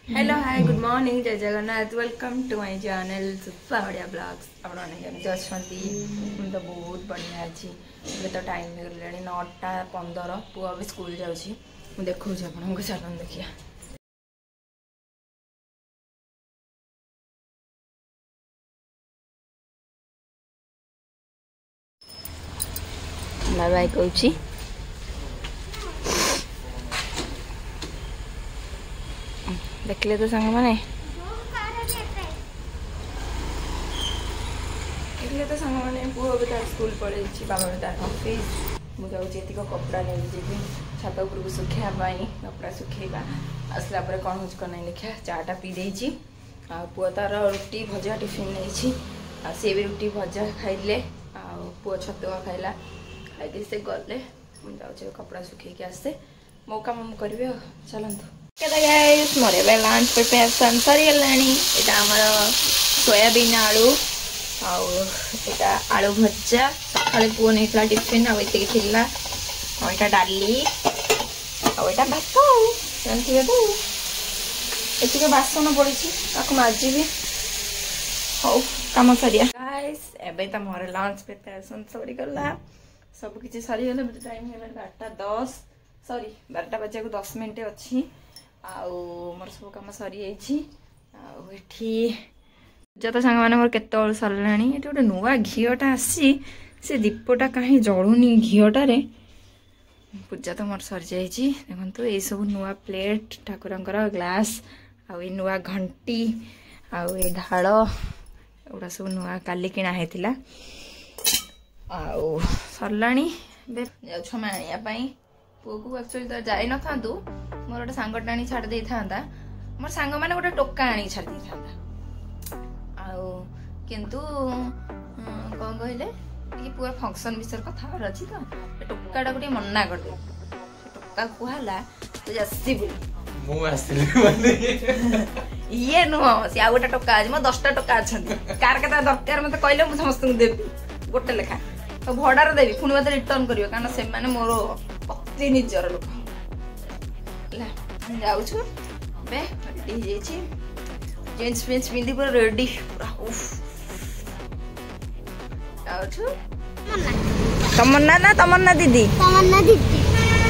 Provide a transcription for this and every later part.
Hello hi good morning जय Jagannath welcome to my channel सुप्पा बढ़िया ब्लॉग्स आपण मैंने अच्छी तो बहुत बढ़िया अच्छी ये तो टाइम हो गलानी 9:15 पुआ भी स्कूल जाऊँगी मुझे देखा आपको चलन देखिए बाय बाय कहूँ देखले तो सांग माने देखले तो सांग माने पुओ भी तार स्कूल पड़े बाबा भी तार ऑफिस मुझे जी कपड़ा नहीं जी छात उपर को सुखाई कपड़ा सुखेबा आसला कौन हो नहीं लिखा चाटा पी देची पुओ तार रुटी भजा टिफिन नहीं सी भी रुटी भजा खाइले पुओ छतुआ खाइला खाई से गले मुझे कपड़ा सुखे आसे मो काम मुझे करी चलतु गाइस मोर लंच प्रिपरेशन सरीगलानी यहाँ सोयाबीन आलू आटा आलू भजा सका पुओ नहीं टिफिन आला यहाँ डाली आटा भात जानते तो ये बासन पड़ी माजी भी हौ कम सरिया गाइस एबे तो मोर लंच प्रिपरेशन सरीगला सब किसी सरीगला टाइम है 12:10 सॉरी 12टा बजे को 10 मिनट अच्छी मोर सब कम सरी पूजा तो सांग मोर केत सरला ये गोटे नुआ घीटा आसी से दीपटा कहीं जलुनी घीटारे पूजा तो मोर सरी जाइए देखो ये सब नुआ प्लेट ठाकुर ग्लास आई नुआ घंटी आई ढाल एगुड़ा सब नुआ काली किणा होता सरला जापाई पुओ को एक्चुअली तो जाई न था मोर गोटे सांग टाणी छाड़ दे था मोर सांग मैंने गोटे टोका आनी छाड़ दे था किंतु कौन कहले ये पूरा फंक्शन विषय कथा अच्छी तो टोका गोटे मना कर दे टोका कहला तो जासी ये नुह सी आ गोटे टोका आज मो 10टा टोका अच्छा कार के दरकार मत कहले मुझे समस्त देवी गोटे लेखा तो भड़ार देवी पुणी मत रिटर्न कर कारण से मोर पति निजर लोक जाऊँ रेडी जीन्स फिन्स पिंधि पूरा रेडी तमन्ना ना तमन्ना दीदी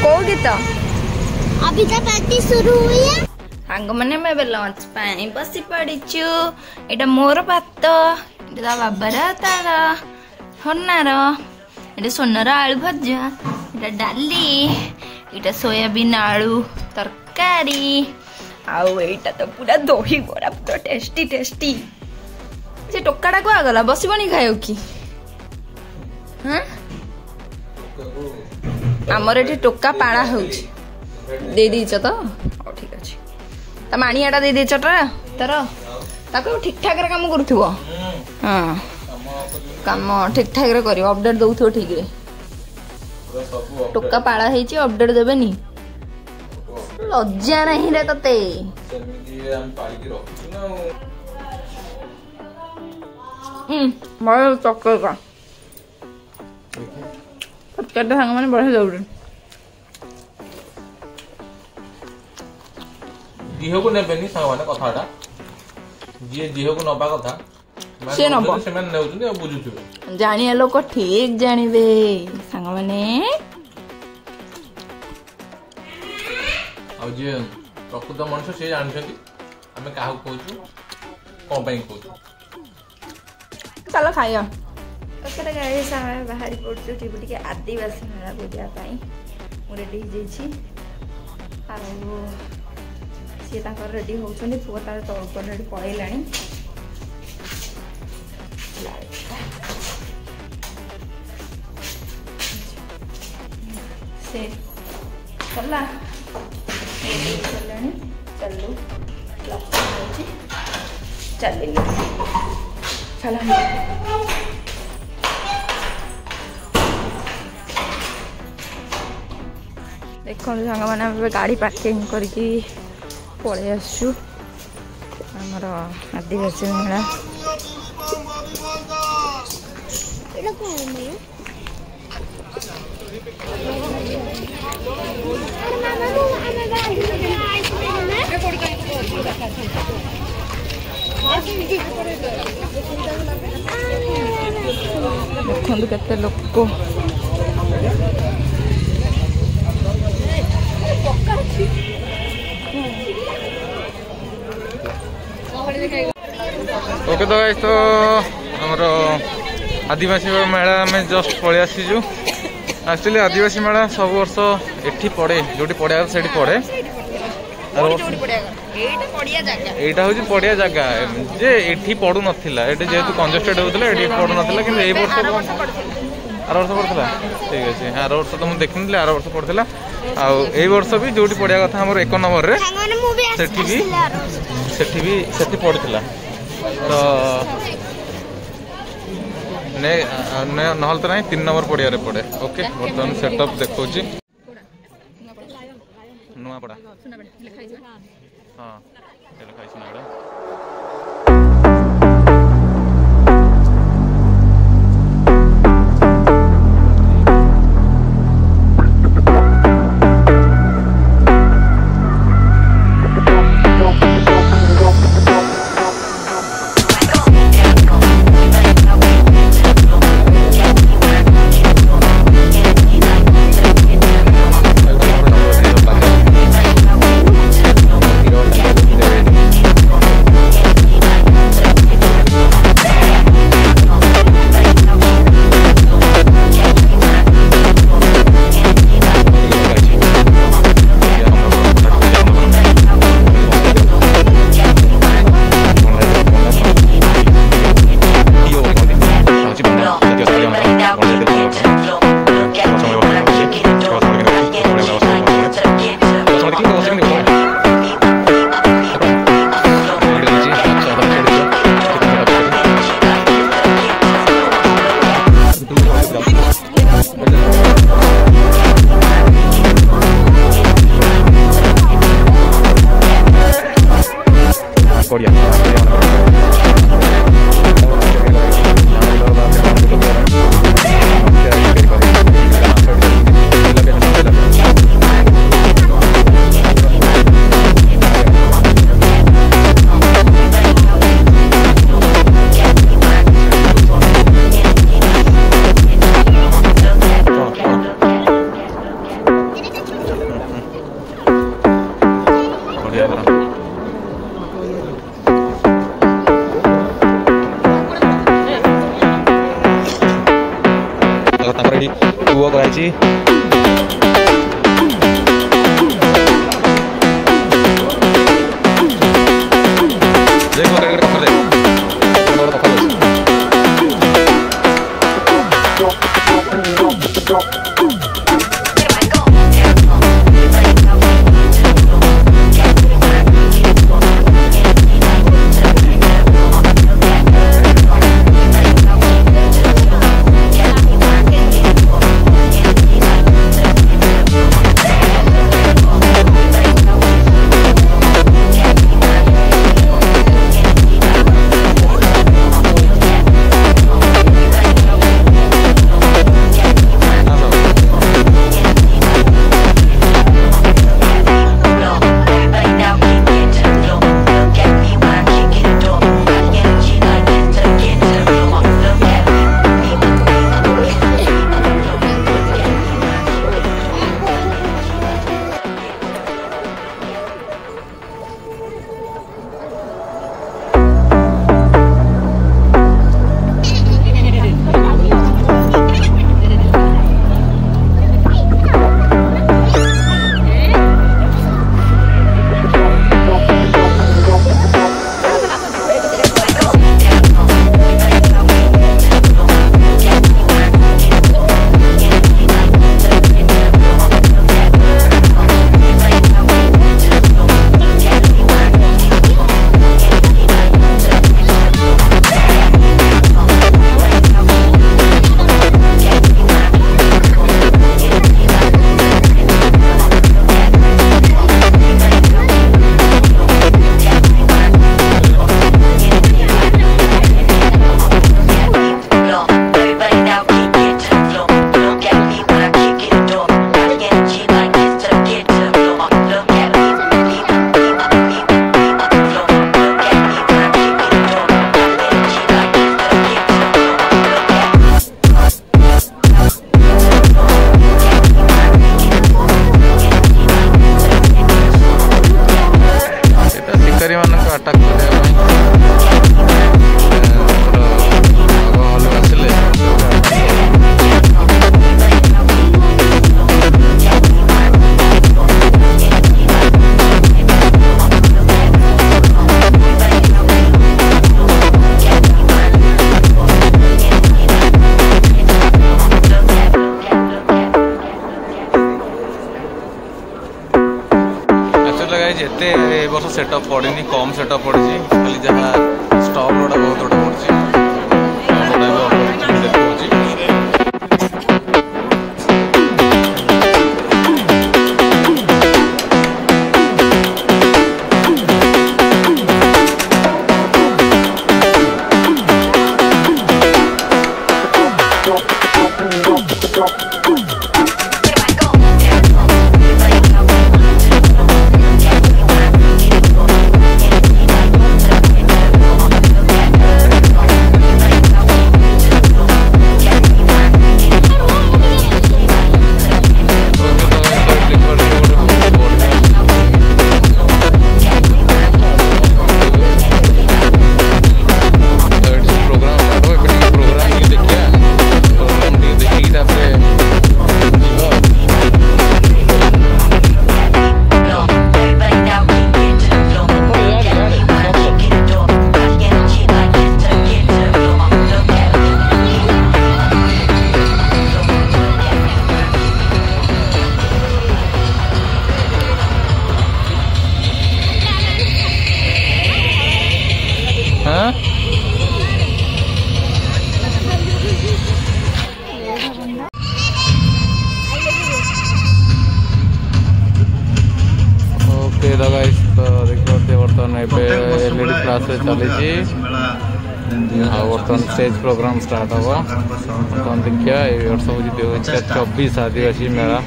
कौ गीत अभी तो पार्टी शुरू हुई है सांग मैंने मैं लंच पाई बसी पड़ीचु एटा मोर भात एटा बाबार तार हनार एटा सोनार आलू भजा एटा डाली एटा सोयाबीन आलू तरकारी आईटा तो पूरा दही बड़ा पूरा टेस्टी टेस्टी से टोकाटा को आगला बसबनी खाओ कि हाँ आमर ये टोका पाड़ा हो दे दीच तो ठीक अच्छे तम आनियाटा दे देच तार ताको ठीक ठाक काम करुव हाँ काम ठीक ठाक कर अपडेट दौथ ठीक रे टोका पाड़ा है अपडेट देवेनी लज्जा नहीं रे तते बड़ा चक्कर का चक्कर सांग मैंने बढ़िया जाऊँ झील को नेबेनी सांग मैंने कथाटा जी झील को नबा कथा से नब जानिया लोक ठीक जानवे सांग मैंने जे प्रकृत मनुष्य से जानते आम क्या कौन कौन कहूँ चलो खाइया गाइस आम बाहरी पड़े टी आदिवासी मेला बुझापी मुझे रेडी सी रेडी होती पुओ तार तौर रेडी पलैला से चला चलू चल चल देखो सांग मैंने गाड़ी पार्किंग करके पलि आसु आमर आदिवासी मेला ଦେଖନ୍ତୁ କେତେ ଲୋକ। ओके तो गाइस तो आमर आदिवासी मेला आम जस्ट पलि आसीचु। एक्चुअली आदिवासी मेला सब वर्ष एठी पड़े जो पड़े से पड़े এইটা হচ্ছে পড়িয়া জায়গা যে এটি পড়ু নথিলা এটি যেহেতু কনজেস্টেড হউতলা এটি পড়ু নথিলা কিন্তু এই বর্ষ আর বর্ষ পড়তলা ঠিক আছে আর বর্ষ তো মু দেখিনলি আর বর্ষ পড়তলা आ এই বর্ষ भी जोटी पड़िया कथा हमर 1 नंबर रे सेठी पड़तला तो ने नहल तो नहीं 3 नंबर पड़िया रे पड़े। ओके बर्तमान सेटअप देखौची नुआपड़ा हाँ लिखा है सुनापड़ा। Dua keraji jadi gua kira-kira cover deh kalau cover को अटैक करने आसिले एते वर्ष सेटअप पड़ी कम सेटअप पड़ी खाली जहाँ स्टॉल गुड़ा बहुत गुड़ा एलईडी क्लास चली बर्तमान स्टेज प्रोग्राम स्टार्ट हम बर्तमान देखिए ये वर्ष हूँ 2024 आदिवासी मेला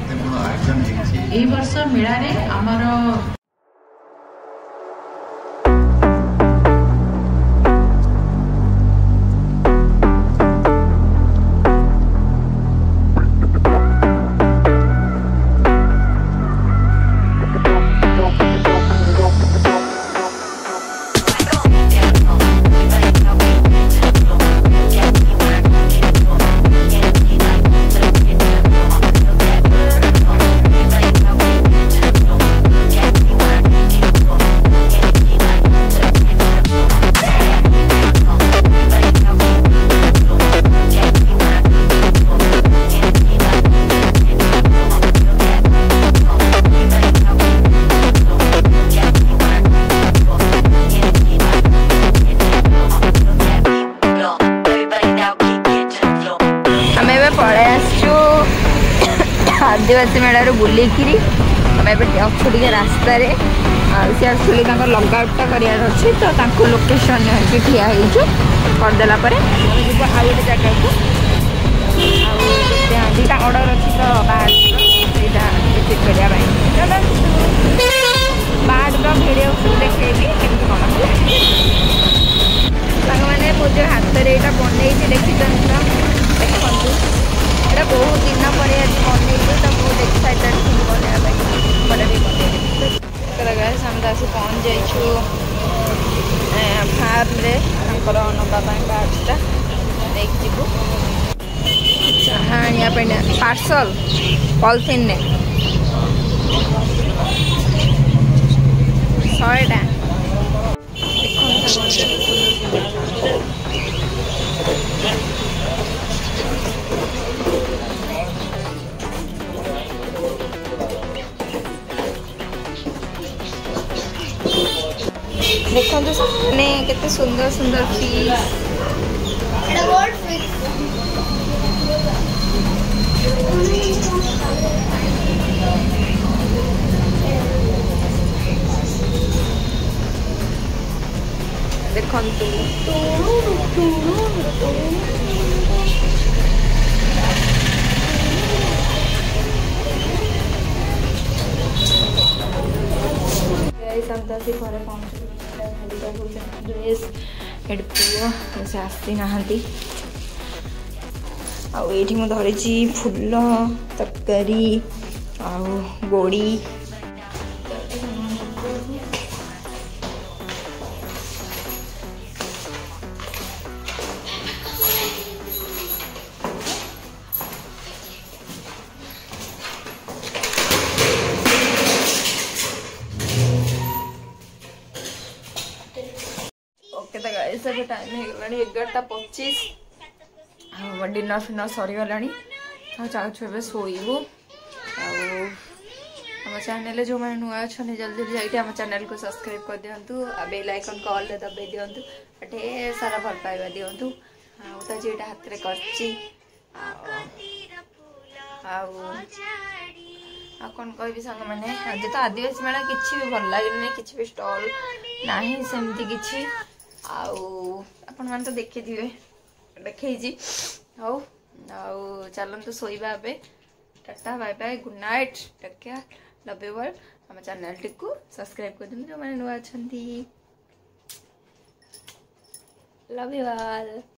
आदिवासी मेला बुलिकी आम अच्छे टे रास्तार सी एक्चुअली लगआउटा कर तो लोकेशन ठिया करदेला जीव आउ गोटे जगह को ऑर्डर अच्छी तो बाहर विजिट करने बाहर भिडियो देखी केमती कौन मैंने मुझे हाथ में यहाँ बनई देखी देखु एटा बहुत दिन पर बनई तो बहुत एक्साइटेड थी बनाई गाइस हम आसी पहुँच जाइछु फार्म रे नापी गार्डटा देख जीवु चाहा पार्सल पॉलिथिन ने 100टा देखो केते सुंदर सुंदर फिश देखो घरे पहुँच ड्रेस पुओ से आसी ना आठी मु धरी फुल तरकारी गोड़ी ओके तो गाइस अब टाइम हो गलानी 11:25 आ डिनर फिनर सरी गलानी तो चाहछु एबे सोइबो आम चैनल जो मैंने नुआ अच्छा जल्दी जल्दी जाइए आम चैनल को सब्सक्राइब कर दिंतु आ बेल आइकन को ऑल दबाई दिंतु ढेर सारा भल पाइबा दिंतु तो जेटा हाथ में करची कौन कह सांग मैंने आज तो आदिवासी मेला किसी भी भल लगे किसी भी स्टॉल नहीं सेमती किसी आपण मैंने तो देखी थे देखी हौ चलतु शोवा टाटा bye bye good night take care love you all आम चैनल टी को सब्सक्राइब कर दिखाँ जो मैंने नुआ अच्छा लव यू ऑल।